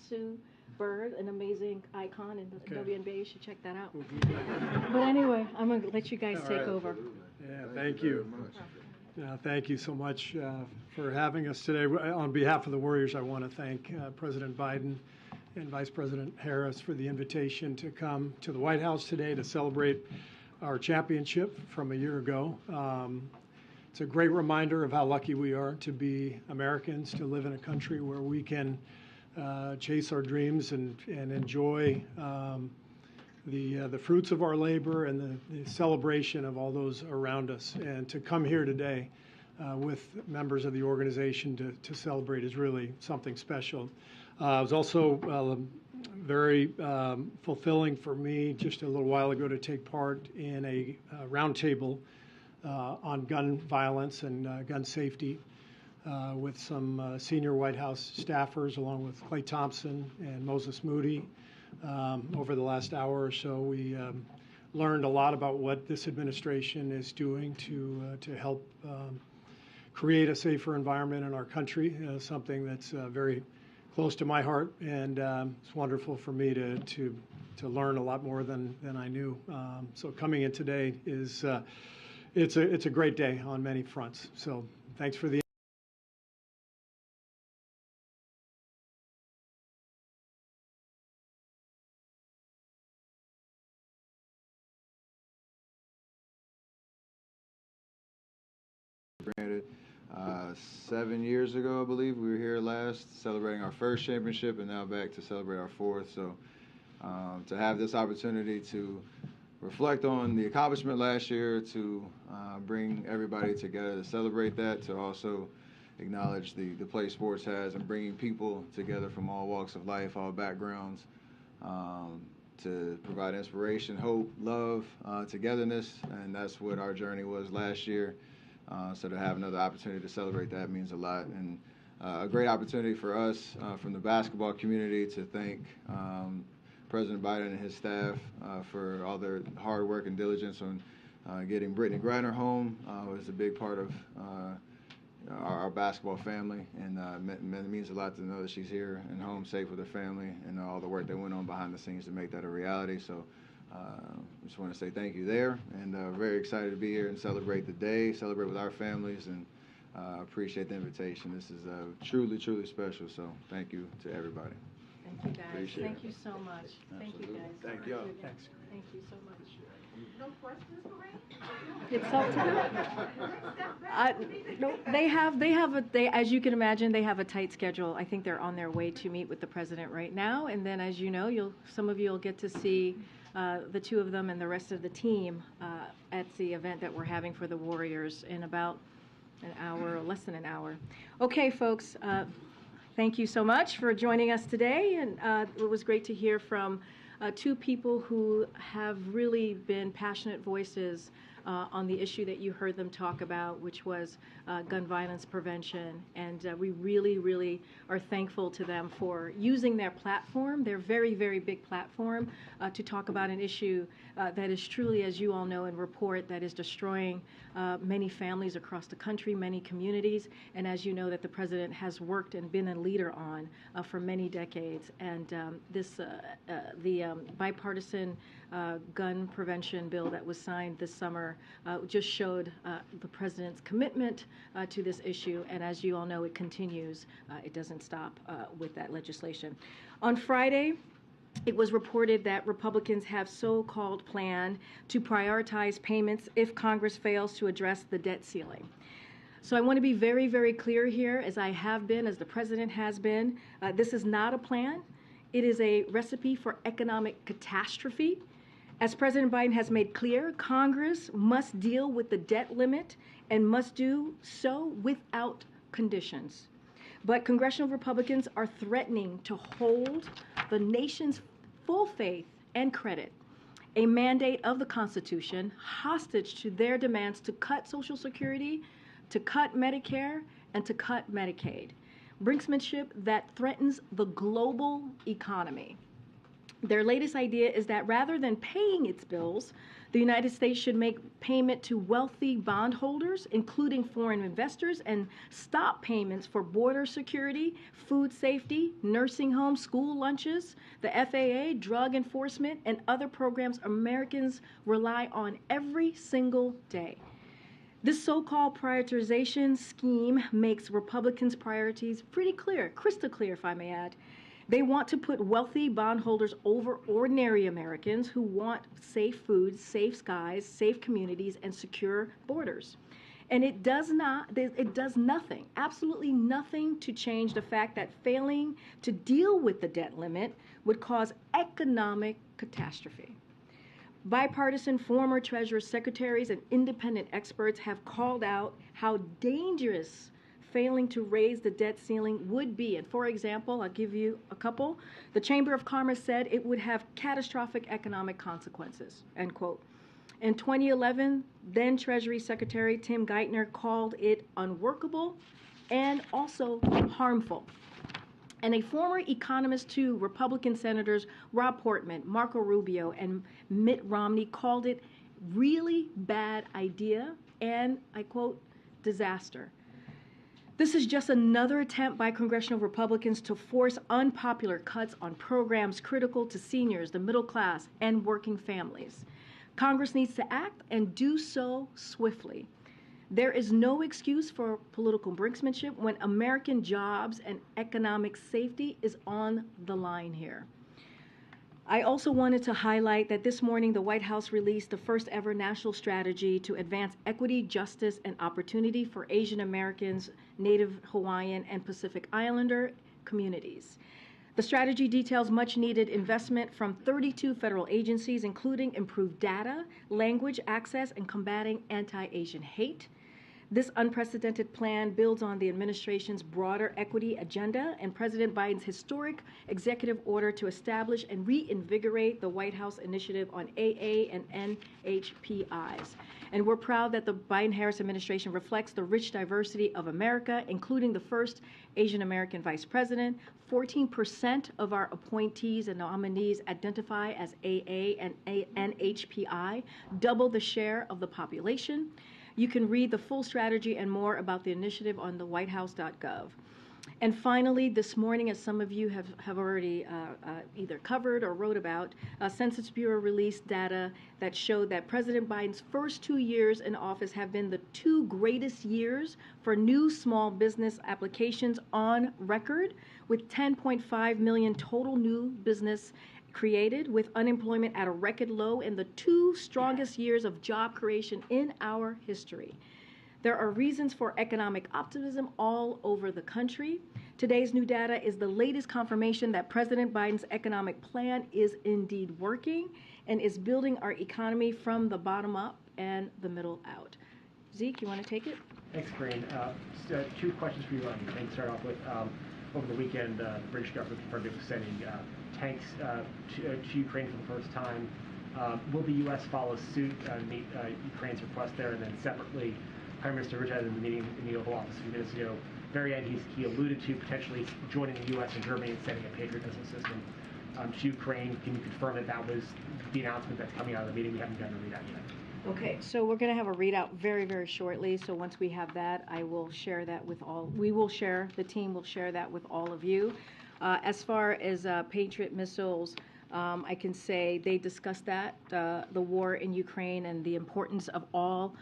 Sue Bird, an amazing icon in the WNBA. You should check that out. But anyway, I'm going to let you guys take over. Yeah, thank you. Thank you so much for having us today. On behalf of the Warriors, I want to thank President Biden and Vice President Harris for the invitation to come to the White House today to celebrate our championship from a year ago. It's a great reminder of how lucky we are to be Americans, to live in a country where we can chase our dreams and enjoy the fruits of our labor and the celebration of all those around us. And to come here today with members of the organization to celebrate is really something special. It was also very fulfilling for me just a little while ago to take part in a roundtable on gun violence and gun safety with some senior White House staffers, along with Clay Thompson and Moses Moody. Over the last hour or so, we learned a lot about what this administration is doing to help create a safer environment in our country, something that's very close to my heart, and it's wonderful for me to learn a lot more than I knew. So coming in today is it's a great day on many fronts. So thanks for the granted. 7 years ago, I believe, we were here last celebrating our first championship, and now back to celebrate our fourth. So to have this opportunity to reflect on the accomplishment last year, to bring everybody together to celebrate that, to also acknowledge the place sports has and bringing people together from all walks of life, all backgrounds, to provide inspiration, hope, love, togetherness, and that's what our journey was last year. So to have another opportunity to celebrate that means a lot, and a great opportunity for us from the basketball community to thank President Biden and his staff for all their hard work and diligence on getting Brittany Griner home. Was a big part of our basketball family, and it means a lot to know that she's here and home safe with her family, and all the work that went on behind the scenes to make that a reality. So I just want to say thank you there, and very excited to be here and celebrate the day, celebrate with our families, and appreciate the invitation. This is truly, truly special, so thank you to everybody. Thank you, guys. Thank you so much. Thank you, guys. Thank you. Thanks. Thank you so much. No questions, Karine? It's up to them. No, they as you can imagine, they have a tight schedule. I think they're on their way to meet with the president right now, and then, as you know, some of you will get to see the two of them and the rest of the team at the event that we're having for the Warriors in about an hour, or less than an hour. Okay, folks, thank you so much for joining us today, and it was great to hear from two people who have really been passionate voices on the issue that you heard them talk about, which was gun violence prevention. And we really, really are thankful to them for using their platform, their very, very big platform, to talk about an issue that is truly, as you all know and report, that is destroying many families across the country, many communities, and as you know, that the president has worked and been a leader on for many decades. And the bipartisan gun prevention bill that was signed this summer just showed the president's commitment to this issue, and as you all know, it continues. It doesn't stop with that legislation. On Friday, it was reported that Republicans have so-called plan to prioritize payments if Congress fails to address the debt ceiling. So I want to be very, very clear here, as I have been, as the president has been. This is not a plan. It is a recipe for economic catastrophe. As President Biden has made clear, Congress must deal with the debt limit and must do so without conditions. But congressional Republicans are threatening to hold the nation's full faith and credit, a mandate of the Constitution, hostage to their demands to cut Social Security, to cut Medicare, and to cut Medicaid. Brinksmanship that threatens the global economy. Their latest idea is that rather than paying its bills, the United States should make payment to wealthy bondholders, including foreign investors, and stop payments for border security, food safety, nursing homes, school lunches, the FAA, drug enforcement, and other programs Americans rely on every single day. This so-called prioritization scheme makes Republicans' priorities pretty clear, crystal clear, if I may add. They want to put wealthy bondholders over ordinary Americans who want safe foods, safe skies, safe communities, and secure borders. And it does nothing, absolutely nothing to change the fact that failing to deal with the debt limit would cause economic catastrophe. Bipartisan former Treasury secretaries and independent experts have called out how dangerous failing to raise the debt ceiling would be. And for example, I'll give you a couple. The Chamber of Commerce said it would have catastrophic economic consequences, end quote. In 2011, then Treasury Secretary Tim Geithner called it unworkable and also harmful. And a former economist to Republican Senators Rob Portman, Marco Rubio, and Mitt Romney called it really bad idea and, I quote, disaster. This is just another attempt by congressional Republicans to force unpopular cuts on programs critical to seniors, the middle class, and working families. Congress needs to act and do so swiftly. There is no excuse for political brinksmanship when American jobs and economic safety is on the line here. I also wanted to highlight that this morning the White House released the first ever national strategy to advance equity, justice, and opportunity for Asian Americans, Native Hawaiian, and Pacific Islander communities. The strategy details much needed investment from 32 federal agencies, including improved data, language access, and combating anti-Asian hate. This unprecedented plan builds on the administration's broader equity agenda and President Biden's historic executive order to establish and reinvigorate the White House initiative on AA and NHPIs. And we're proud that the Biden-Harris administration reflects the rich diversity of America, including the first Asian American vice president. 14% of our appointees and nominees identify as AA and NHPI, double the share of the population. You can read the full strategy and more about the initiative on the whitehouse.gov. And finally, this morning, as some of you have already either covered or wrote about, Census Bureau released data that showed that President Biden's first 2 years in office have been the 2 greatest years for new small business applications on record, with 10.5 million total new business created, with unemployment at a record low, and the 2 strongest years of job creation in our history. There are reasons for economic optimism all over the country. Today's new data is the latest confirmation that President Biden's economic plan is indeed working and is building our economy from the bottom up and the middle out. Zeke, you want to take it? Thanks, Karine. Just 2 questions for you. I think start off with, over the weekend, the British government confirmed it was sending tanks to Ukraine for the first time. Will the U.S. follow suit and meet Ukraine's request there? And then separately, Prime Minister Rutte had in the meeting in the Oval Office a few minutes ago, very end, he alluded to potentially joining the U.S. and Germany and sending a Patriot missile system to Ukraine. Can you confirm that that was the announcement that's coming out of the meeting? We haven't gotten a readout yet. Okay, so we're going to have a readout very, very shortly. So once we have that, I will share that with all. The team will share that with all of you. As far as Patriot missiles, I can say they discussed that, the war in Ukraine and the importance of all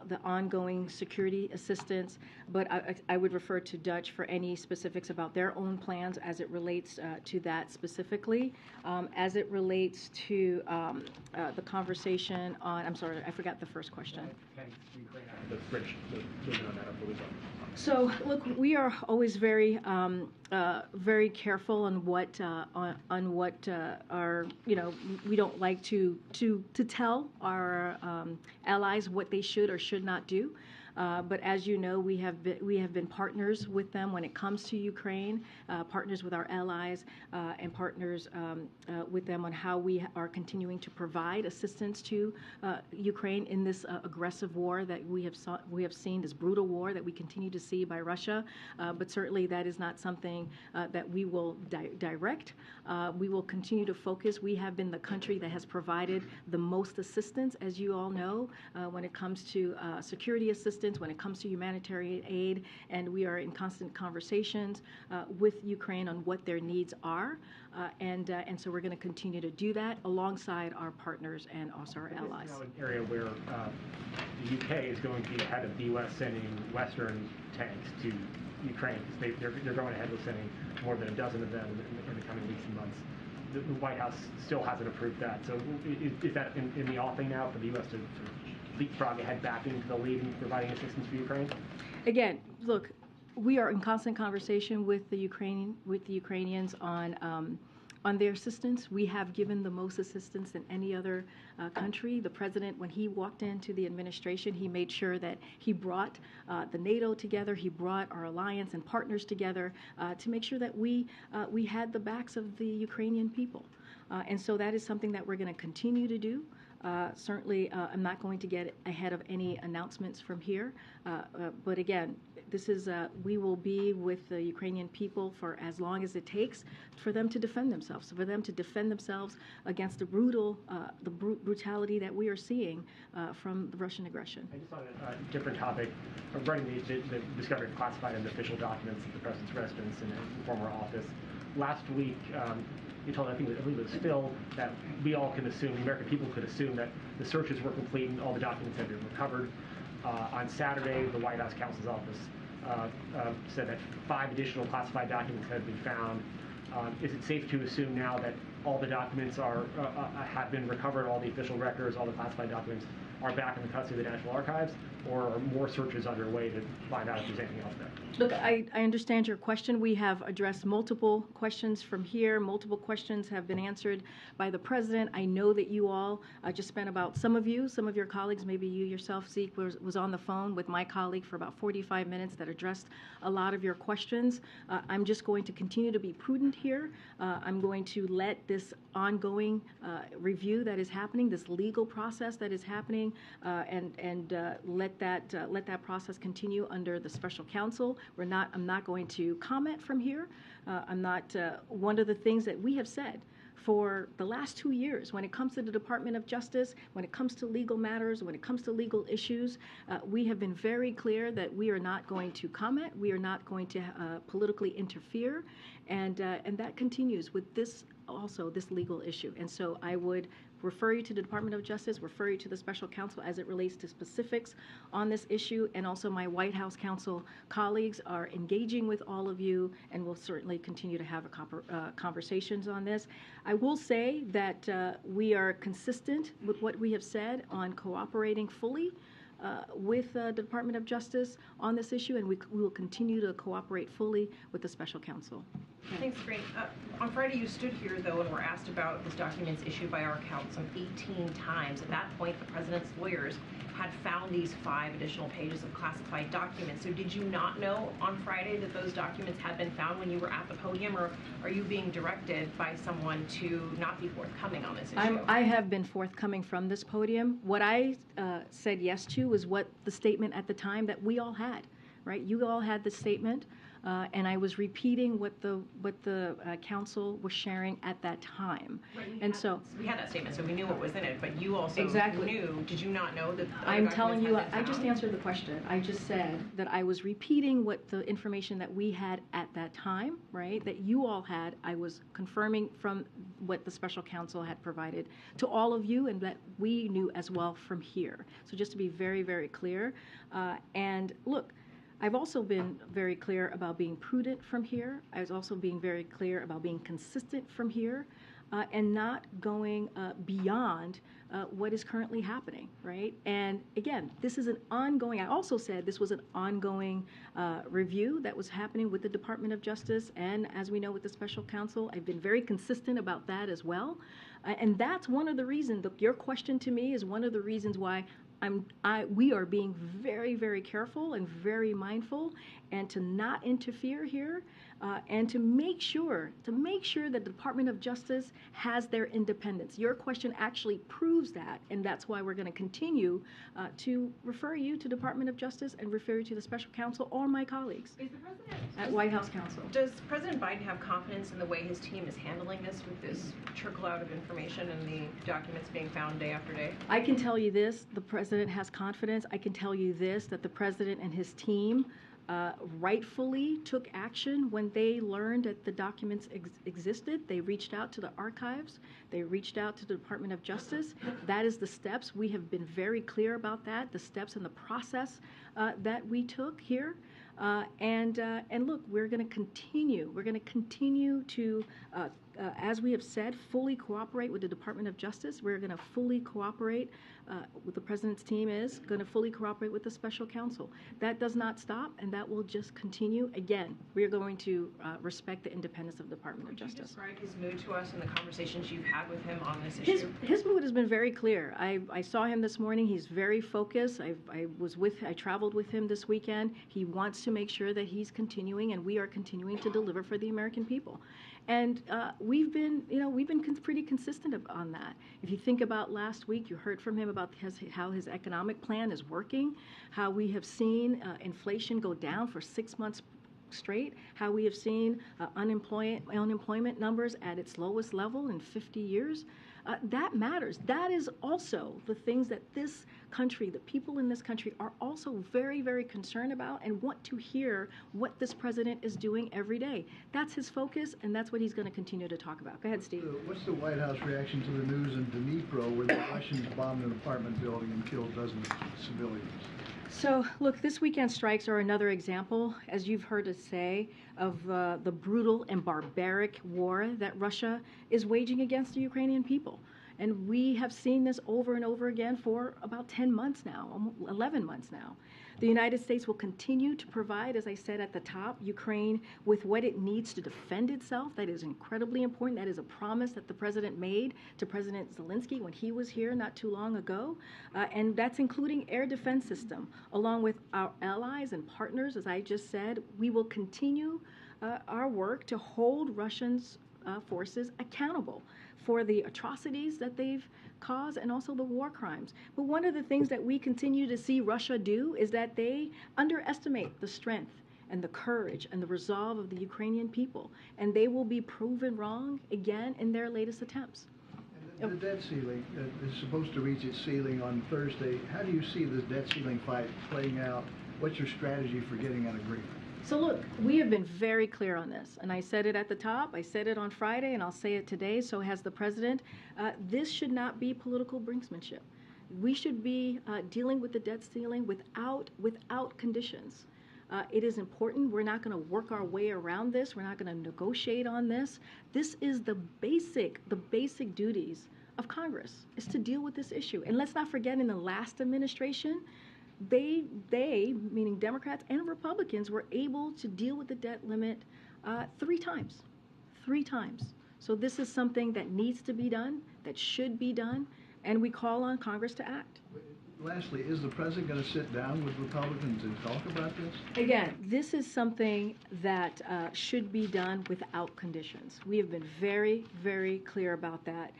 the ongoing security assistance, but I would refer to Dutch for any specifics about their own plans as it relates to that specifically. As it relates to the conversation on, I'm sorry, I forgot the first question. The British movement on that over the weekend. So, look, we are always very, very careful on what our, we don't like to tell our allies what they should or should not do. But as you know, we have been partners with them when it comes to Ukraine, partners with our allies, and partners with them on how we are continuing to provide assistance to Ukraine in this aggressive war that we have seen, this brutal war that we continue to see by Russia. But certainly that is not something that we will direct. We will continue to focus. We have been the country that has provided the most assistance, as you all know, when it comes to security assistance, when it comes to humanitarian aid, and we are in constant conversations with Ukraine on what their needs are, and so we're going to continue to do that alongside our partners and also our allies. This is now an area where the UK is going to be ahead of the US sending Western tanks to Ukraine, because they're going ahead with sending more than a dozen of them in the coming weeks and months. The White House still hasn't approved that. So is that in the offing now for the U.S. to sort of leapfrog ahead back into the lead in providing assistance for Ukraine? Again, look, we are in constant conversation with the Ukrainians on their assistance. We have given the most assistance than any other country. The president, when he walked into the administration, he made sure that he brought the NATO together, he brought our alliance and partners together to make sure that we had the backs of the Ukrainian people. And so that is something that we're going to continue to do. Certainly, I'm not going to get ahead of any announcements from here. But again, this is we will be with the Ukrainian people for as long as it takes for them to defend themselves, against the brutality that we are seeing from the Russian aggression. And just on a different topic, regarding the discovery of classified and official documents at the president's residence and former office, last week. You told, I believe it was Phil, that we all can assume, the American people could assume that the searches were complete and all the documents had been recovered. On Saturday, the White House counsel's office said that 5 additional classified documents had been found. Is it safe to assume now that all the documents have been recovered, all the official records, all the classified documents are back in the custody of the National Archives, or are more searches underway to find out if there's anything else there? Look, I understand your question. We have addressed multiple questions from here. Multiple questions have been answered by the president. I know that you all just spent some of your colleagues, maybe you yourself, Zeke, was on the phone with my colleague for about 45 minutes that addressed a lot of your questions. I'm just going to continue to be prudent here. I'm going to let this ongoing review that is happening, this legal process that is happening, and let that process continue under the special counsel. I'm not going to comment from here. I'm not. One of the things that we have said for the last 2 years, when it comes to the Department of Justice, when it comes to legal matters, when it comes to legal issues, we have been very clear that we are not going to comment. We are not going to politically interfere, and that continues with this legal issue. And so I would refer you to the Department of Justice, refer you to the special counsel as it relates to specifics on this issue, and also my White House counsel colleagues are engaging with all of you and will certainly continue to have conversations on this. I will say that we are consistent with what we have said on cooperating fully with the Department of Justice on this issue, and we will continue to cooperate fully with the special counsel. Thanks, Karine. On Friday, you stood here, though, and were asked about these documents issued by our count some 18 times. At that point, the president's lawyers had found these 5 additional pages of classified documents. So did you not know on Friday that those documents had been found when you were at the podium, or are you being directed by someone to not be forthcoming on this issue? I have been forthcoming from this podium. What I said yes to was what the statement at the time that we all had, right? You all had the statement. And I was repeating what the council was sharing at that time. Right, we had that statement, so we knew what was in it. But you also knew. Did you not know that? I'm telling you, I just answered the question. I just said that I was repeating what the information that we had at that time, right? That you all had. I was confirming from what the special counsel had provided to all of you, and that we knew as well from here. So just to be very, very clear. And look, I've also been very clear about being prudent from here. I was also being very clear about being consistent from here and not going beyond what is currently happening, right? And again, this is an ongoing, I also said this was an ongoing review that was happening with the Department of Justice and, as we know, with the special counsel. I've been very consistent about that as well. And that's one of the reasons, your question to me is one of the reasons why we are being very, very careful and very mindful, and to not interfere here, and to make sure that the Department of Justice has their independence. Your question actually proves that, and that's why we're going to continue to refer you to Department of Justice and refer you to the special counsel or my colleagues at White House Counsel. Does President Biden have confidence in the way his team is handling this, with this trickle out of information and the documents being found day after day? I can tell you this, the president has confidence. I can tell you this, that the president and his team rightfully took action when they learned that the documents existed. They reached out to the archives. They reached out to the Department of Justice. That is the steps. We have been very clear about that, the steps and the process that we took here. And look, we're going to continue. We're going to continue to, as we have said, fully cooperate with the Department of Justice. We're going to fully cooperate with the President's team is going to fully cooperate with the special counsel. That does not stop, and that will just continue. Again, we are going to respect the independence of the Department of Justice. Could you describe his mood to us and the conversations you've had with him on this issue? His mood has been very clear. I saw him this morning. He's very focused. I traveled with him this weekend. He wants to make sure that he's continuing, and we are continuing to deliver for the American people. And we've been pretty consistent on that. If you think about last week, you heard from him about how his economic plan is working, how we have seen inflation go down for 6 months straight, how we have seen unemployment numbers at its lowest level in 50 years. That matters. That is also the things that this country, the people in this country, are also very, very concerned about and want to hear what this president is doing every day. That's his focus, and that's what he's going to continue to talk about. Go ahead, Steve. What's the White House reaction to the news in Dnipro where the Russians bombed an apartment building and killed dozens of civilians? So, look, this weekend's strikes are another example, as you've heard us say, of the brutal and barbaric war that Russia is waging against the Ukrainian people. And we have seen this over and over again for about 10 months now, 11 months now. The United States will continue to provide, as I said at the top, Ukraine with what it needs to defend itself. That is incredibly important. That is a promise that the president made to President Zelensky when he was here not too long ago. And that's including air defense system. Along with our allies and partners, as I just said, we will continue our work to hold Russians forces accountable for the atrocities that they've caused and also the war crimes. But one of the things that we continue to see Russia do is that they underestimate the strength and the courage and the resolve of the Ukrainian people, and they will be proven wrong again in their latest attempts. And the debt ceiling is supposed to reach its ceiling on Thursday. How do you see this debt ceiling fight playing out? What's your strategy for getting an agreement? So look, we have been very clear on this, and I said it at the top, I said it on Friday, and I'll say it today, so has the president. This should not be political brinksmanship. We should be dealing with the debt ceiling without conditions. It is important. We're not going to work our way around this. We're not going to negotiate on this. This is the basic duties of Congress, is to deal with this issue. And let's not forget, in the last administration, they, meaning Democrats and Republicans, were able to deal with the debt limit 3 times. So this is something that needs to be done, that should be done, and we call on Congress to act. Lastly, is the president going to sit down with Republicans and talk about this? Again, this is something that should be done without conditions. We have been very, very clear about that.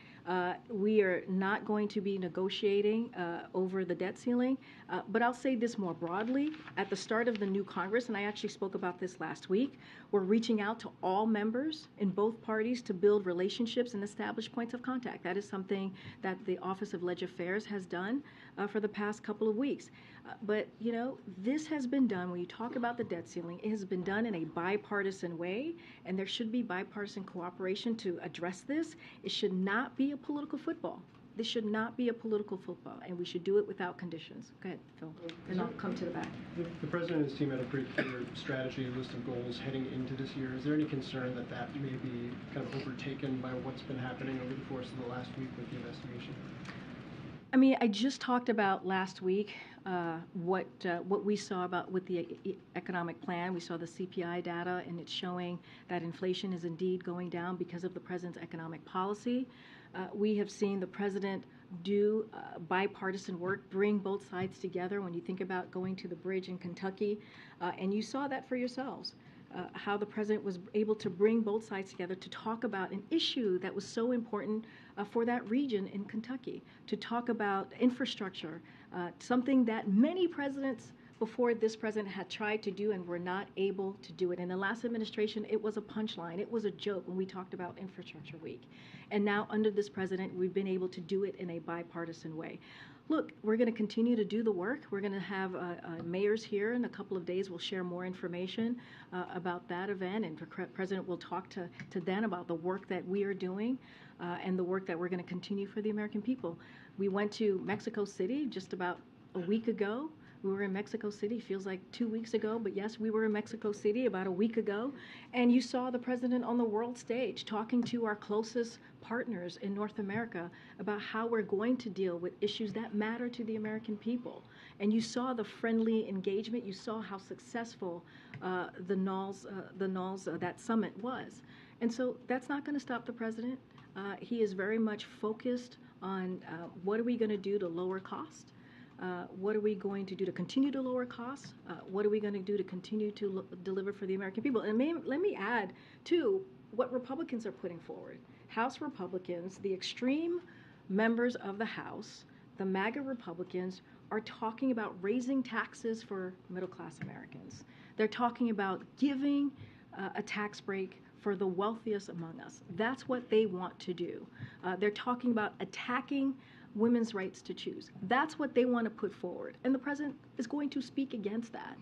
We are not going to be negotiating over the debt ceiling, but I'll say this more broadly. At the start of the new Congress, and I actually spoke about this last week, we're reaching out to all members in both parties to build relationships and establish points of contact. That is something that the Office of Leg Affairs has done for the past couple of weeks. But, you know, this has been done, when you talk about the debt ceiling, it has been done in a bipartisan way, and there should be bipartisan cooperation to address this. It should not be a political football. This should not be a political football, and we should do it without conditions. Go ahead, Phil, and I'll come to the back. The president and his team had a pretty clear strategy, list of goals heading into this year. Is there any concern that that may be kind of overtaken by what's been happening over the course of the last week with the investigation? I mean, I just talked about last week what we saw about with the economic plan. We saw the CPI data, and it's showing that inflation is indeed going down because of the president's economic policy. We have seen the president do bipartisan work, bring both sides together. When you think about going to the bridge in Kentucky, and you saw that for yourselves. How the president was able to bring both sides together to talk about an issue that was so important for that region in Kentucky, to talk about infrastructure, something that many presidents before this president had tried to do and were not able to do it. In the last administration, it was a punchline. It was a joke when we talked about Infrastructure Week. And now under this president, we've been able to do it in a bipartisan way. Look, we're going to continue to do the work. We're going to have mayors here in a couple of days. We'll share more information about that event, and the president will talk to them about the work that we are doing and the work that we're going to continue for the American people. We went to Mexico City just about a week ago. We were in Mexico City, feels like 2 weeks ago, but yes, we were in Mexico City about a week ago. And you saw the president on the world stage talking to our closest partners in North America about how we're going to deal with issues that matter to the American people. And you saw the friendly engagement. You saw how successful that summit was. And so that's not going to stop the president. He is very much focused on what are we going to do to lower cost? What are we going to do to continue to lower costs? What are we going to do to continue to deliver for the American people? And let me add, too, what Republicans are putting forward. House Republicans, the extreme members of the House, the MAGA Republicans, are talking about raising taxes for middle-class Americans. They're talking about giving a tax break for the wealthiest among us. That's what they want to do. They're talking about attacking women's rights to choose. That's what they want to put forward. And the president is going to speak against that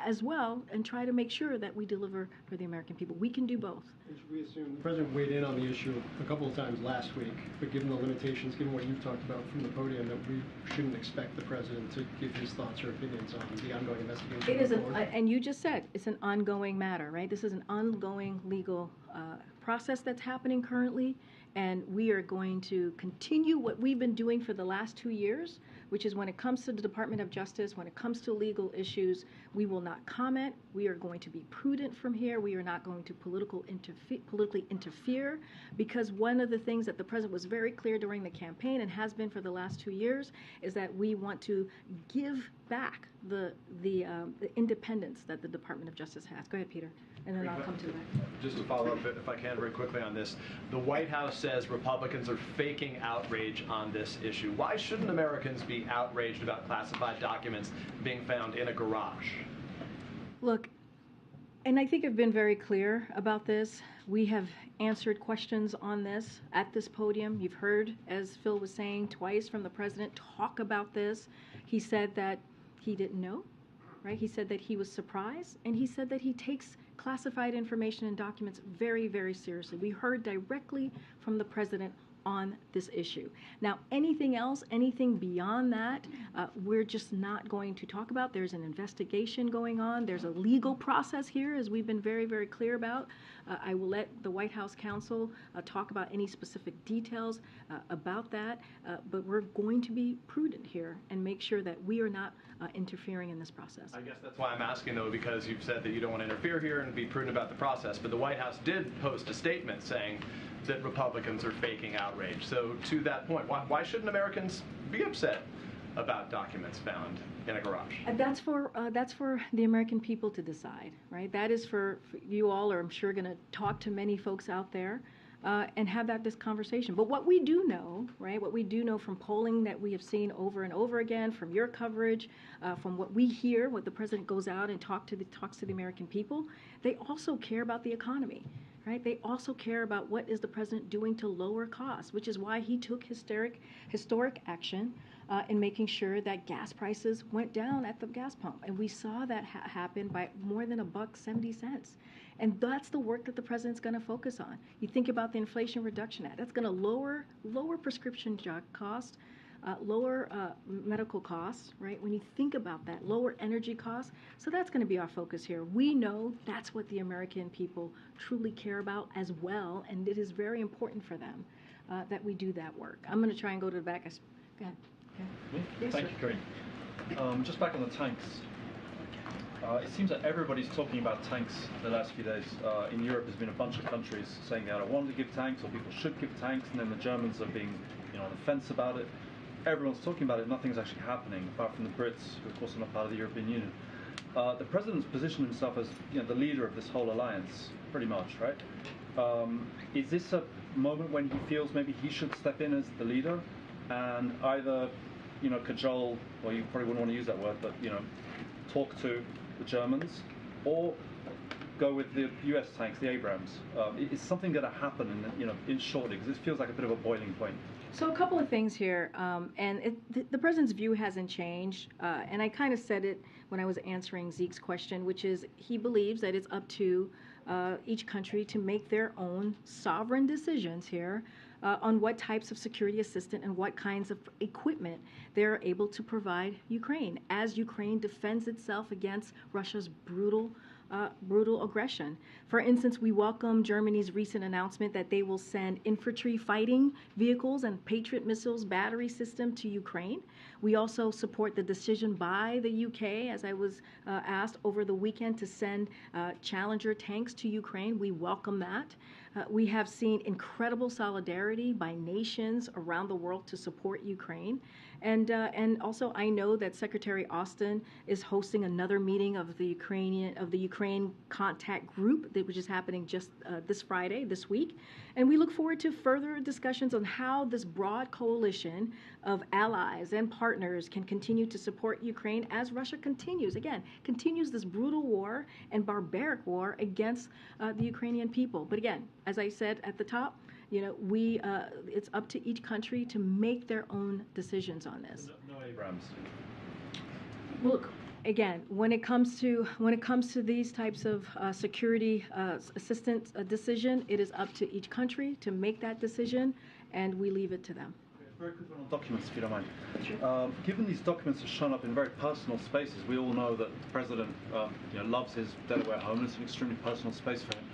as well and try to make sure that we deliver for the American people. We can do both. We assume the president weighed in on the issue a couple of times last week, but given the limitations, given what you've talked about from the podium, that we shouldn't expect the president to give his thoughts or opinions on the ongoing investigation. It is, and you just said, it's an ongoing matter, right? This is an ongoing legal process that's happening currently. And we are going to continue what we've been doing for the last 2 years, which is when it comes to the Department of Justice, when it comes to legal issues, we will not comment. We are going to be prudent from here. We are not going to politically interfere, because one of the things that the president was very clear during the campaign and has been for the last 2 years is that we want to give back the independence that the Department of Justice has. Go ahead, Peter, and then I'll come to that. Just to follow up, if I can, very quickly on this. The White House says Republicans are faking outrage on this issue. Why shouldn't Americans be outraged about classified documents being found in a garage? Look, and I think I've been very clear about this. We have answered questions on this at this podium. You've heard, as Phil was saying, twice from the president talk about this. He said that he didn't know, right? He said that he was surprised, and he said that he takes classified information and documents very, very seriously. We heard directly from the president on this issue. Now, anything else, anything beyond that, we're just not going to talk about. There's an investigation going on. There's a legal process here, as we've been very, very clear about. I will let the White House counsel talk about any specific details about that, but we're going to be prudent here and make sure that we are not interfering in this process. I guess that's why I'm asking, though, because you've said that you don't want to interfere here and be prudent about the process, but the White House did post a statement saying that Republicans are faking outrage. So to that point, why shouldn't Americans be upset about documents found in a garage? That's for the American people to decide, right? That is for you all, or I'm sure going to talk to many folks out there and have this conversation. But what we do know, right, what we do know from polling that we have seen over and over again, from your coverage, from what we hear, what the president goes out and talks to the American people, they also care about the economy. Right? They also care about what is the president doing to lower costs, which is why he took historic action in making sure that gas prices went down at the gas pump. And we saw that happen by more than $1.70. And that's the work that the president's going to focus on. You think about the Inflation Reduction Act. That's going to lower prescription drug costs, lower medical costs, right? When you think about that, lower energy costs. So that's going to be our focus here. We know that's what the American people truly care about as well, and it is very important for them that we do that work. I'm going to try and go to the back. Go ahead. Yes, Thank sir. you, Karine. Just back on the tanks. It seems that everybody's talking about tanks the last few days. In Europe, there's been a bunch of countries saying they either want to give tanks or people should give tanks, and then the Germans are being, on the fence about it. Everyone's talking about it. Nothing's actually happening, apart from the Brits, who of course are not part of the European Union. The president's positioned himself as the leader of this whole alliance, pretty much, right? Is this a moment when he feels maybe he should step in as the leader and either, cajole, well, you probably wouldn't want to use that word, but talk to the Germans, or go with the U.S. tanks, the Abrams? Is something going to happen in shortly? Because this feels like a bit of a boiling point. So a couple of things here, and the president's view hasn't changed, and I kind of said it when I was answering Zeke's question, which is he believes that it's up to each country to make their own sovereign decisions here on what types of security assistance and what kinds of equipment they're able to provide Ukraine as Ukraine defends itself against Russia's brutal aggression. For instance, we welcome Germany's recent announcement that they will send infantry fighting vehicles and Patriot missiles battery system to Ukraine. We also support the decision by the UK, as I was asked over the weekend, to send Challenger tanks to Ukraine. We welcome that. We have seen incredible solidarity by nations around the world to support Ukraine. And also, I know that Secretary Austin is hosting another meeting of the Ukraine Contact Group, which is happening just this Friday, this week. And we look forward to further discussions on how this broad coalition of allies and partners can continue to support Ukraine as Russia continues this brutal war and barbaric war against the Ukrainian people. But again, as I said at the top, it's up to each country to make their own decisions on this. No Abrams. Look, again, when it comes to these types of security assistance decision, it is up to each country to make that decision, and we leave it to them. Very quick one on documents, if you don't mind. Given these documents have shown up in very personal spaces, we all know that the president loves his Delaware home. It's an extremely personal space for him.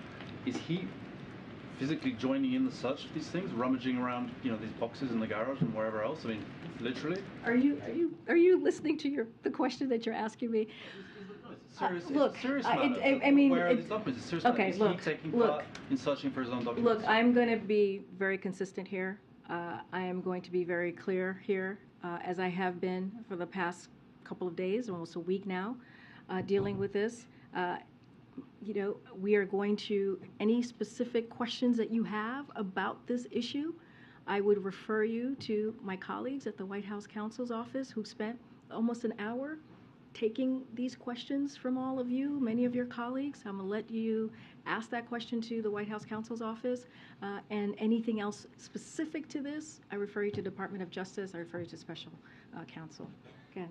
Is he physically joining in the search of these things, rummaging around, these boxes in the garage and wherever else? I mean, literally. Are you listening to the question that you're asking me? Serious, look, it's a serious I matter. mean, where are these documents? It's a serious okay, matter. Is look, he taking look, part in searching for his own documents? Look, I'm going to be very consistent here. I am going to be very clear here, as I have been for the past couple of days, almost a week now, dealing with this. We are going to, any specific questions that you have about this issue, I would refer you to my colleagues at the White House counsel's office who spent almost an hour taking these questions from all of you, many of your colleagues. I'm going to let you ask that question to the White House counsel's office. And anything else specific to this, I refer you to Department of Justice. I refer you to special counsel. Again.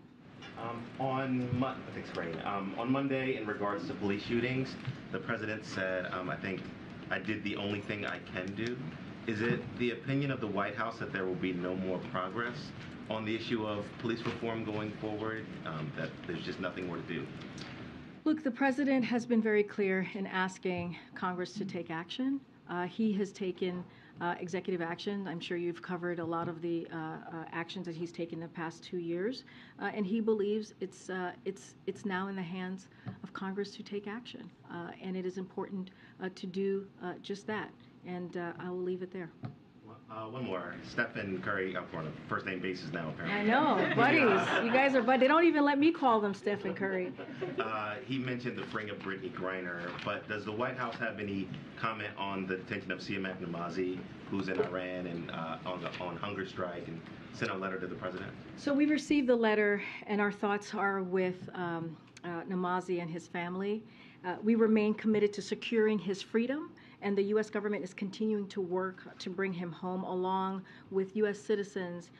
Thanks, Karine. On Monday, in regards to police shootings, the president said, I think I did the only thing I can do. Is it the opinion of the White House that there will be no more progress on the issue of police reform going forward, that there's just nothing more to do? Look, the president has been very clear in asking Congress to take action. He has taken executive action. I'm sure you've covered a lot of the actions that he's taken in the past 2 years, and he believes it's now in the hands of Congress to take action, and it is important to do just that. And I will leave it there. One more. Stephen Curry, up on a first-name basis now, apparently. I know, buddies. You guys are, but they don't even let me call them Stephen Curry. He mentioned the freeing of Brittany Griner, but does the White House have any comment on the detention of Siamak Namazi, who's in Iran and on hunger strike, and sent a letter to the president? So we received the letter, and our thoughts are with Namazi and his family. We remain committed to securing his freedom, and the U.S. government is continuing to work to bring him home, along with U.S. citizens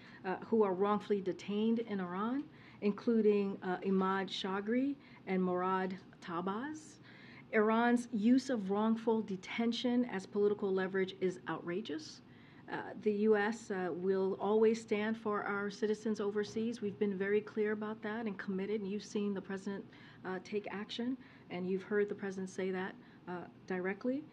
who are wrongfully detained in Iran, including Imad Shagri and Murad Tabaz. Iran's use of wrongful detention as political leverage is outrageous. The U.S. Will always stand for our citizens overseas. We've been very clear about that and committed, and you've seen the president take action, and you've heard the president say that directly.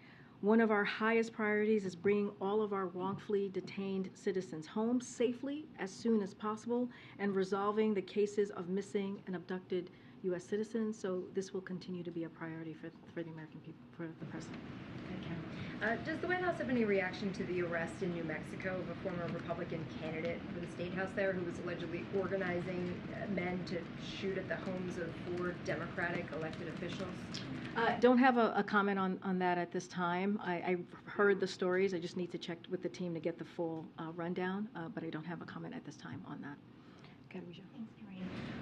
One of our highest priorities is bringing all of our wrongfully detained citizens home safely as soon as possible and resolving the cases of missing and abducted U.S. citizens. So this will continue to be a priority for the American people, for the President. Does the White House have any reaction to the arrest in New Mexico of a former Republican candidate for the state house there who was allegedly organizing men to shoot at the homes of 4 Democratic elected officials? Don't have a comment on that at this time. I've heard the stories. I just need to check with the team to get the full rundown, but I don't have a comment at this time on that. Thanks, Karine.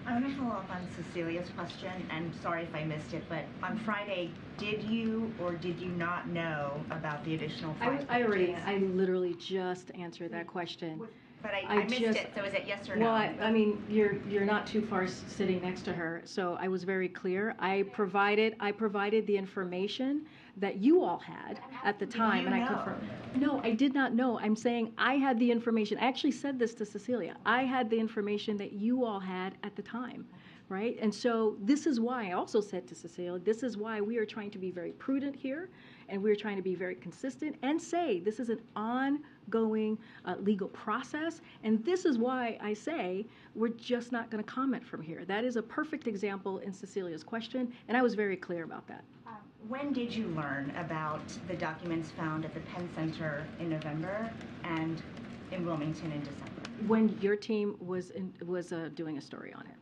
I want to follow up on Cecilia's question, and sorry if I missed it, but on Friday, did you or did you not know about the additional 5 pages? I literally just answered that question. But I missed it, so is it yes or no? Well, I mean, you're not too far sitting next to her, so I was very clear. I provided the information that you all had at the time, and I confirmed. No, I did not know. I'm saying I had the information. I actually said this to Cecilia. I had the information that you all had at the time, right? And so this is why I also said to Cecilia, this is why we are trying to be very prudent here, and we're trying to be very consistent and say this is an ongoing legal process, and this is why I say we're just not going to comment from here. That is a perfect example in Cecilia's question, and I was very clear about that. When did you learn about the documents found at the Penn Center in November and in Wilmington in December? When your team was doing a story on it.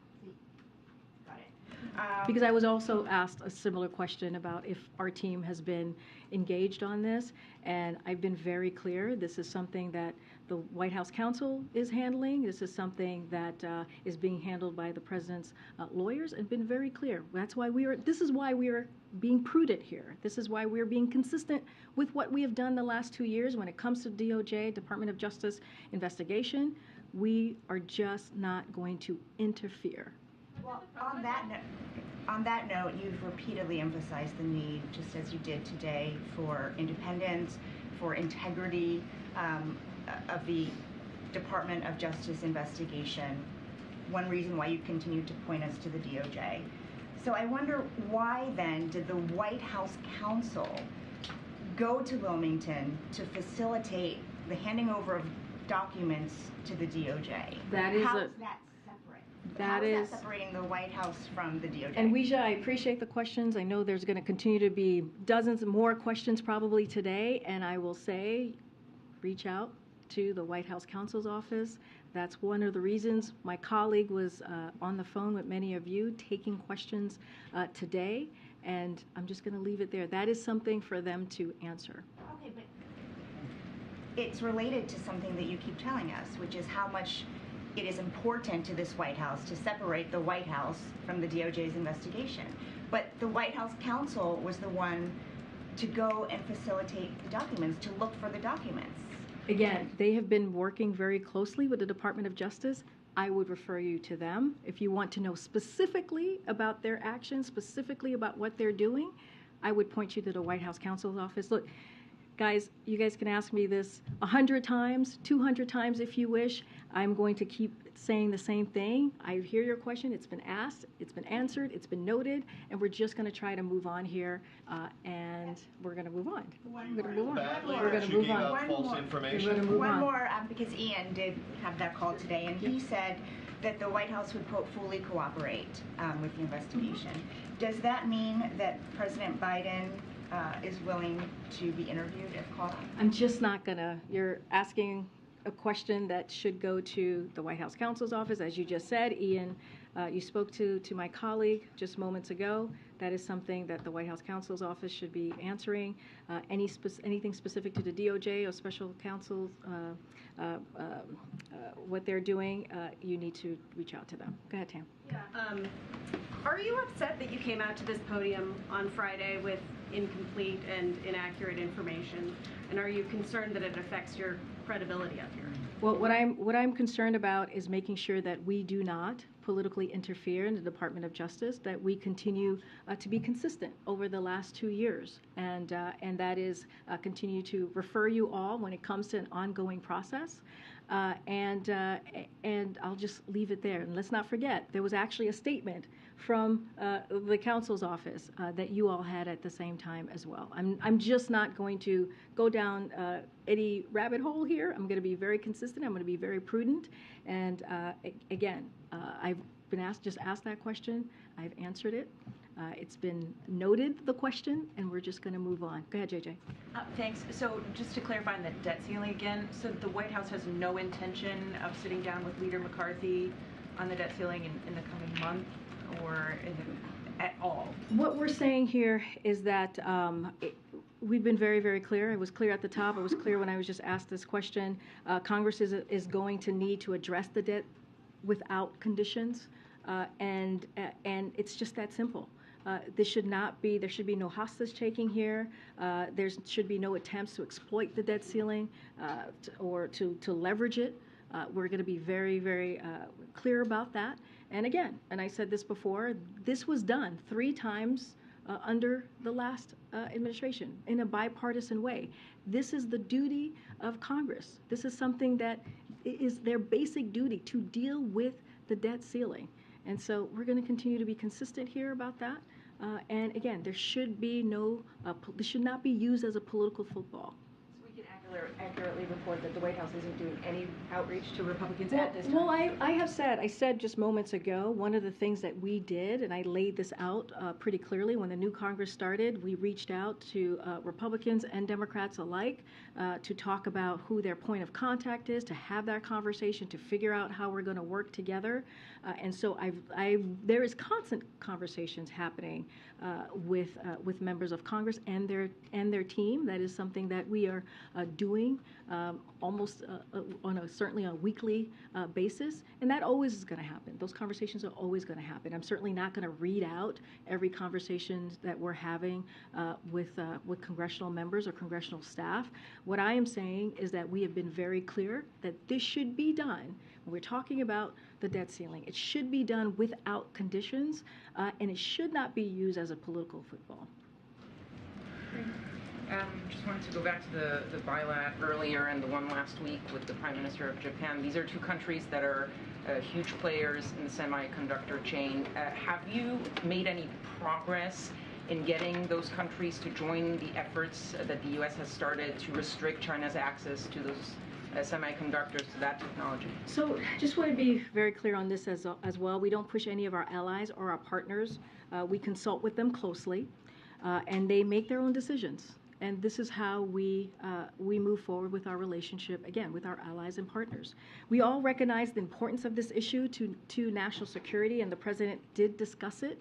Because I was also asked a similar question about if our team has been engaged on this, and I've been very clear. This is something that the White House counsel is handling. This is something that is being handled by the president's lawyers, and been very clear. This is why we are being prudent here. This is why we're being consistent with what we have done the last 2 years when it comes to DOJ, Department of Justice investigation. We are just not going to interfere. Well, on that note, you've repeatedly emphasized the need, just as you did today, for independence, for integrity of the Department of Justice investigation. One reason why you continue to point us to the DOJ. So I wonder why then did the White House counsel go to Wilmington to facilitate the handing over of documents to the DOJ? How is that separate? How is that separating the White House from the DOJ? And Weijia, I appreciate the questions. I know there's going to continue to be dozens more questions probably today, and I will say reach out to the White House counsel's office. That's one of the reasons my colleague was on the phone with many of you taking questions today, and I'm just going to leave it there. That is something for them to answer. Okay, but it's related to something that you keep telling us, which is how much it is important to this White House to separate the White House from the DOJ's investigation. But the White House counsel was the one to go and facilitate the documents, to look for the documents. Again, they have been working very closely with the Department of Justice. I would refer you to them. If you want to know specifically about their actions, specifically about what they're doing, I would point you to the White House counsel's office. Look, guys, you guys can ask me this 100 times, 200 times if you wish. I'm going to keep saying the same thing. I hear your question. It's been asked, it's been answered, it's been noted, and we're just going to try to move on here, and we're going to move on. We're going to move on. We're going to move on. False information. We're going to move One on. more, because Ian did have that call today, and he said that the White House would, quote, fully cooperate with the investigation. Does that mean that President Biden is willing to be interviewed if called on? I'm just not going to. You're asking a question that should go to the White House counsel's office. As you just said, Ian, you spoke to my colleague just moments ago. That is something that the White House counsel's office should be answering. Anything specific to the DOJ or special counsels, what they're doing, you need to reach out to them. Go ahead, Tam. Yeah. Are you upset that you came out to this podium on Friday with incomplete and inaccurate information? And are you concerned that it affects your credibility up here? Well, what I'm concerned about is making sure that we do not politically interfere in the Department of Justice, that we continue to be consistent over the last 2 years, and that is continue to refer you all when it comes to an ongoing process. And I'll just leave it there. And let's not forget, there was actually a statement from the council's office that you all had at the same time as well. I'm just not going to go down any rabbit hole here. I'm going to be very consistent. I'm going to be very prudent. And again, I've been asked that question. I've answered it. It's been noted, the question, and we're just going to move on. Go ahead, JJ. Thanks. So just to clarify on the debt ceiling again, so the White House has no intention of sitting down with Leader McCarthy on the debt ceiling in the coming month or at all? What we're saying here is that we've been very, very clear. I was clear at the top. I was clear when I was just asked this question. Congress is going to need to address the debt without conditions, and it's just that simple. There should be no hostage taking here. There should be no attempts to exploit the debt ceiling or to leverage it. We're going to be very, very clear about that. And again, and I said this before, this was done 3 times under the last administration in a bipartisan way. This is the duty of Congress. This is something that is their basic duty, to deal with the debt ceiling. And so we're going to continue to be consistent here about that. And again, there should be this should not be used as a political football. So we can accurately report that the White House isn't doing any outreach to Republicans at this time? Well, I said just moments ago, one of the things that we did, and I laid this out pretty clearly when the new Congress started, we reached out to Republicans and Democrats alike to talk about who their point of contact is, to have that conversation, to figure out how we're going to work together. And so there is constant conversations happening with members of Congress and their team. That is something that we are doing almost certainly on a weekly basis, and that always is going to happen. Those conversations are always going to happen. I'm certainly not going to read out every conversation that we're having with congressional members or congressional staff. What I am saying is that we have been very clear that this should be done. When we're talking about the debt ceiling, it should be done without conditions, and it should not be used as a political football. Just wanted to go back to the bilat earlier and the one last week with the Prime Minister of Japan. These are 2 countries that are huge players in the semiconductor chain. Have you made any progress in getting those countries to join the efforts that the U.S. has started to restrict China's access to those semiconductors, to that technology? So just want to be very clear on this as well. We don't push any of our allies or our partners. We consult with them closely, and they make their own decisions. And this is how we move forward with our relationship, again, with our allies and partners. We all recognize the importance of this issue to national security, and the President did discuss it,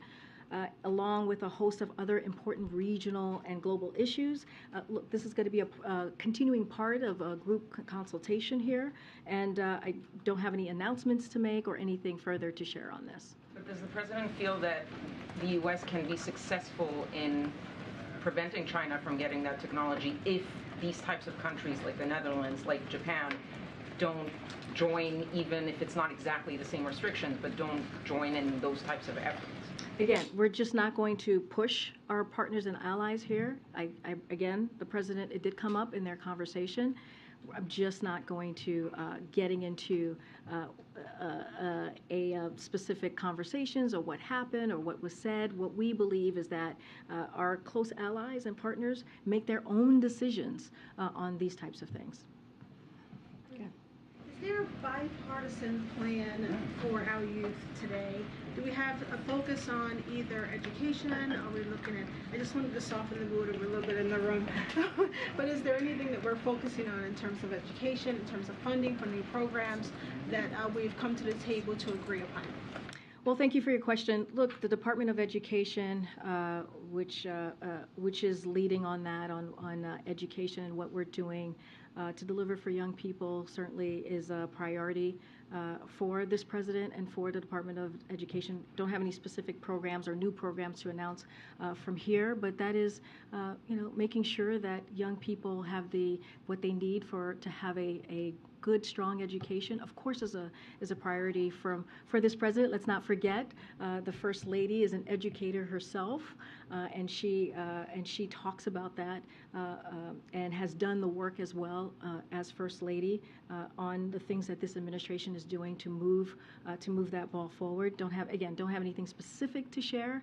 along with a host of other important regional and global issues. Look, this is going to be a continuing part of a group consultation here, and I don't have any announcements to make or anything further to share on this. But does the President feel that the U.S. can be successful in preventing China from getting that technology if these types of countries like the Netherlands, like Japan, don't join, even if it's not exactly the same restrictions, but don't join in those types of efforts? Again, we're just not going to push our partners and allies here. Again, the President, it did come up in their conversation. I'm just not going to getting into specific conversations or what happened or what was said. What we believe is that our close allies and partners make their own decisions on these types of things. Is there a bipartisan plan for our youth today? Do we have a focus on either education? Are we looking at, I just wanted to soften the mood a little bit in the room, but is there anything that we're focusing on in terms of education, in terms of funding for new programs that we've come to the table to agree upon? Well, thank you for your question. Look, the Department of Education, which is leading on that, on education and what we're doing to deliver for young people, certainly is a priority for this president and for the Department of Education. Don't have any specific programs or new programs to announce from here, but that is, making sure that young people have what they need to have a good, strong education, of course, is a priority for this president. Let's not forget, the First Lady is an educator herself, and she talks about that and has done the work as well well as First Lady on the things that this administration is doing to move that ball forward. Don't have anything specific to share,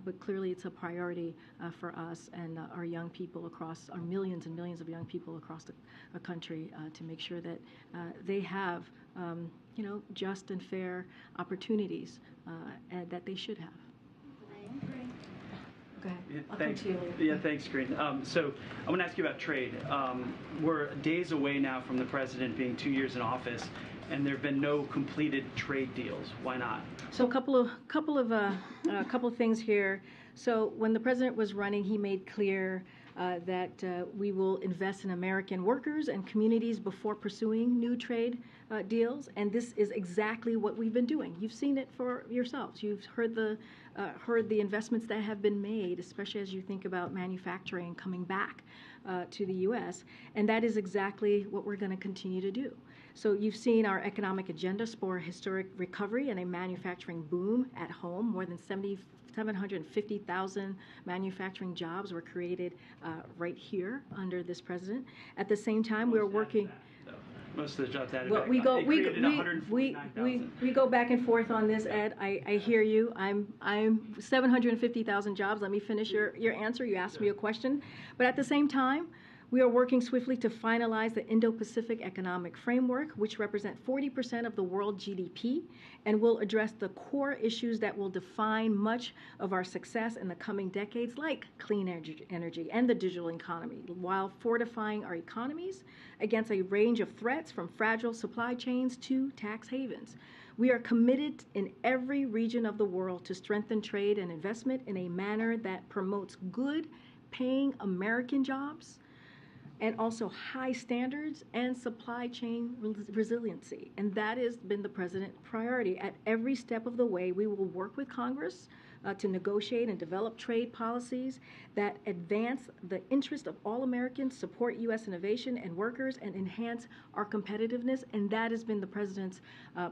but clearly it's a priority for us and our young people across, our millions and millions of young people across the country to make sure that they have just and fair opportunities and that they should have. Go ahead. I'll come to you later. Yeah, thanks, Karine. So I want to ask you about trade. We're days away now from the president being 2 years in office, and there have been no completed trade deals. Why not? So a couple of things here. So when the president was running, he made clear that we will invest in American workers and communities before pursuing new trade deals, and this is exactly what we've been doing. You've seen it for yourselves. You've heard the investments that have been made, especially as you think about manufacturing coming back to the U.S., and that is exactly what we're going to continue to do. So you've seen our economic agenda spur historic recovery and a manufacturing boom at home. More than 750,000 manufacturing jobs were created right here under this president. At the same time, we are working. Most of the jobs added. Well, we go back and forth on this, Ed. I hear you. I'm 750,000 jobs. Let me finish your answer. You asked me a question, but at the same time, we are working swiftly to finalize the Indo-Pacific Economic Framework, which represent 40% of the world GDP, and will address the core issues that will define much of our success in the coming decades, like clean energy and the digital economy, while fortifying our economies against a range of threats from fragile supply chains to tax havens. We are committed in every region of the world to strengthen trade and investment in a manner that promotes good, paying American jobs, and also high standards and supply chain resiliency. And that has been the president's priority. At every step of the way, we will work with Congress to negotiate and develop trade policies that advance the interest of all Americans, support U.S. innovation and workers, and enhance our competitiveness. And that has been the president's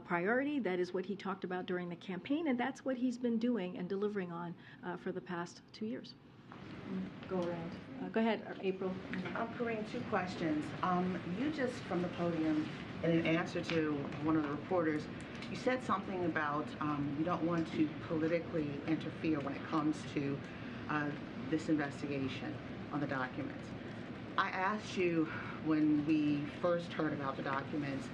priority. That is what he talked about during the campaign, and that's what he's been doing and delivering on for the past 2 years. Go around. Go ahead, April. Karine, two questions. You just, from the podium, in an answer to one of the reporters, you said something about you don't want to politically interfere when it comes to this investigation on the documents. I asked you when we first heard about the documents,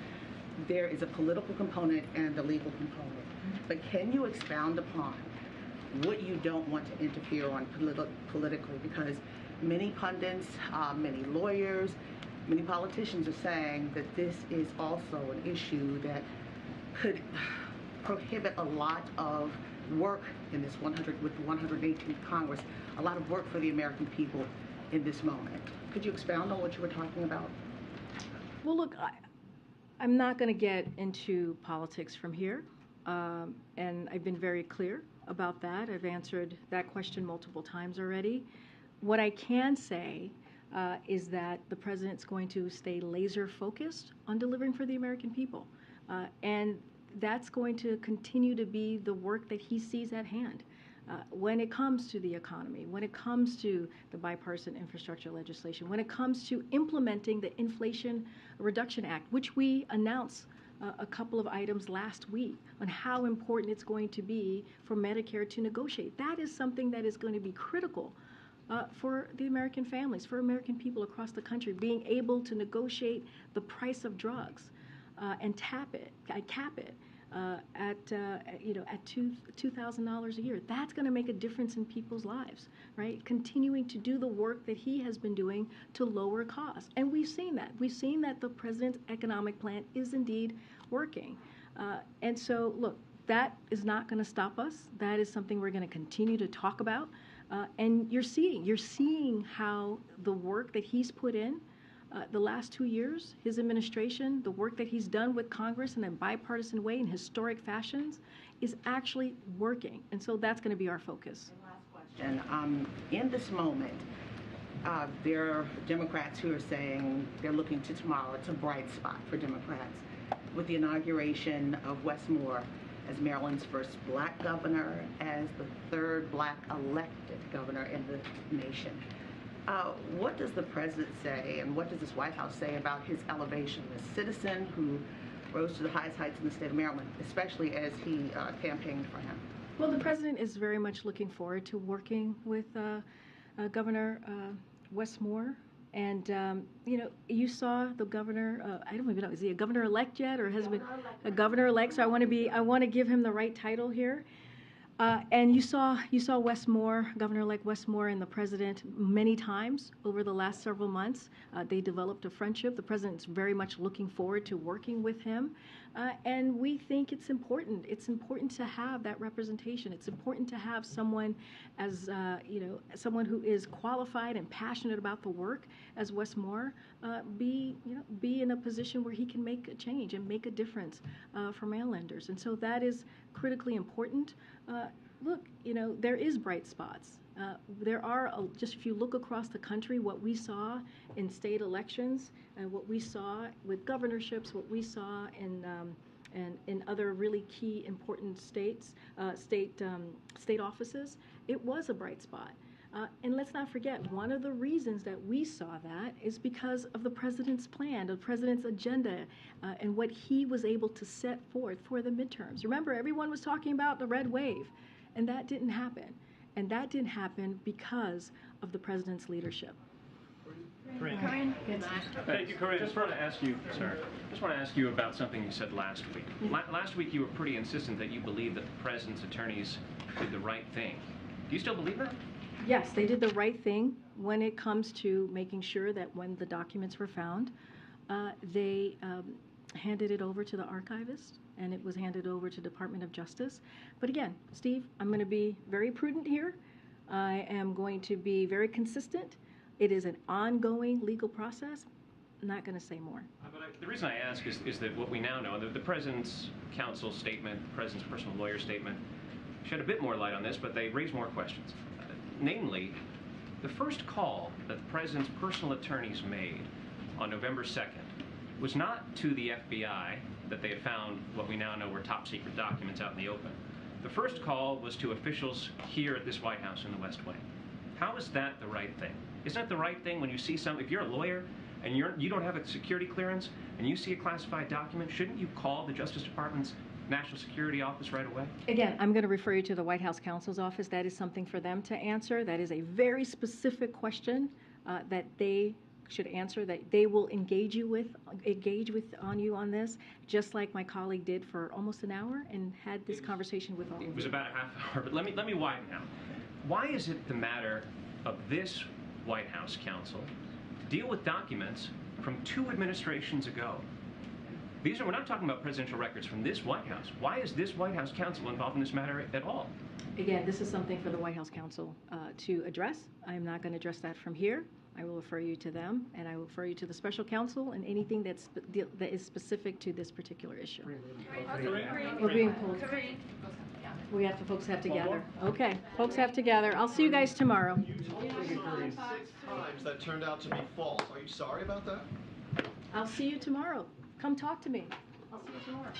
there is a political component and a legal component. But can you expound upon what you don't want to interfere on politically? Because many pundits, many lawyers, many politicians are saying that this is also an issue that could prohibit a lot of work in this 118th Congress, a lot of work for the American people in this moment. Could you expound on what you were talking about? Well, look, I'm not going to get into politics from here, and I've been very clear about that. I've answered that question multiple times already. What I can say is that the president's going to stay laser focused on delivering for the American people. And that's going to continue to be the work that he sees at hand. When it comes to the economy, when it comes to the bipartisan infrastructure legislation, when it comes to implementing the Inflation Reduction Act, which we announced a couple of items last week on how important it's going to be for Medicare to negotiate. That is something that is going to be critical for the American families, for American people across the country, being able to negotiate the price of drugs and cap it at $2,000 a year. That's going to make a difference in people's lives, right? Continuing to do the work that he has been doing to lower costs. And we've seen that. We've seen that the president's economic plan is indeed working. And so, look, that is not going to stop us. That is something we're going to continue to talk about. And you're seeing how the work that he's put in the last 2 years, his administration, the work that he's done with Congress in a bipartisan way in historic fashions is actually working. And so that's going to be our focus. Last question. In this moment, there are Democrats who are saying they're looking to tomorrow. It's a bright spot for Democrats with the inauguration of Wes Moore as Maryland's first black governor, as the third black elected governor in the nation. What does the president say, and what does this White House say about his elevation as a citizen who rose to the highest heights in the state of Maryland, especially as he campaigned for him? Well, the president is very much looking forward to working with Governor Westmore. And, you saw the governor, I don't even know, is he a governor-elect yet, or has he been a governor-elect? So I want to give him the right title here. And you saw Westmore, Governor-elect Westmore, and the president many times over the last several months. They developed a friendship. The president's very much looking forward to working with him. And we think it's important. It's important to have that representation. It's important to have someone as, someone who is qualified and passionate about the work as Westmore be in a position where he can make a change and make a difference for Marylanders. And so that is critically important. Look, there is bright spots. There are, just if you look across the country, what we saw in state elections and what we saw with governorships, what we saw in other really key important states, state offices, it was a bright spot. And let's not forget, one of the reasons that we saw that is because of the president's plan, the president's agenda, and what he was able to set forth for the midterms. Remember, everyone was talking about the red wave, and that didn't happen. And that didn't happen because of the president's leadership. Karine. Thank you, Karine. Just want to ask you about something you said last week. Last week you were pretty insistent that you believe that the president's attorneys did the right thing. Do you still believe that? Yes, they did the right thing when it comes to making sure that when the documents were found, they handed it over to the archivist, and it was handed over to Department of Justice. But again, Steve, I'm going to be very prudent here. I am going to be very consistent. It is an ongoing legal process. I'm not going to say more. But the reason I ask is that what we now know, the president's counsel statement, the president's personal lawyer statement, shed a bit more light on this, but they raise more questions. Namely, the first call that the president's personal attorneys made on November 2nd was not to the FBI that they had found what we now know were top secret documents out in the open. The first call was to officials here at this White House in the West Wing. How is that the right thing? Isn't that the right thing when you see if you're a lawyer and you don't have a security clearance and you see a classified document, shouldn't you call the Justice Department's National Security Office right away? Again, I'm going to refer you to the White House counsel's office. That is something for them to answer. That is a very specific question that they should answer, that they will engage on you on this, just like my colleague did for almost an hour and had this conversation with all of you. It was about a half hour, but let me widen out. Why is it the matter of this White House counsel to deal with documents from 2 administrations ago? We're not talking about presidential records from this White House. Why is this White House counsel involved in this matter at all? Again, this is something for the White House counsel to address. I am not going to address that from here. I will refer you to them, and I will refer you to the special counsel and anything that is specific to this particular issue. We're being pulled. Folks have to gather. Okay, folks have to gather. I'll see you guys tomorrow. You told me 6 times that turned out to be false. Are you sorry about that? I'll see you tomorrow. Come talk to me. I'll see you tomorrow.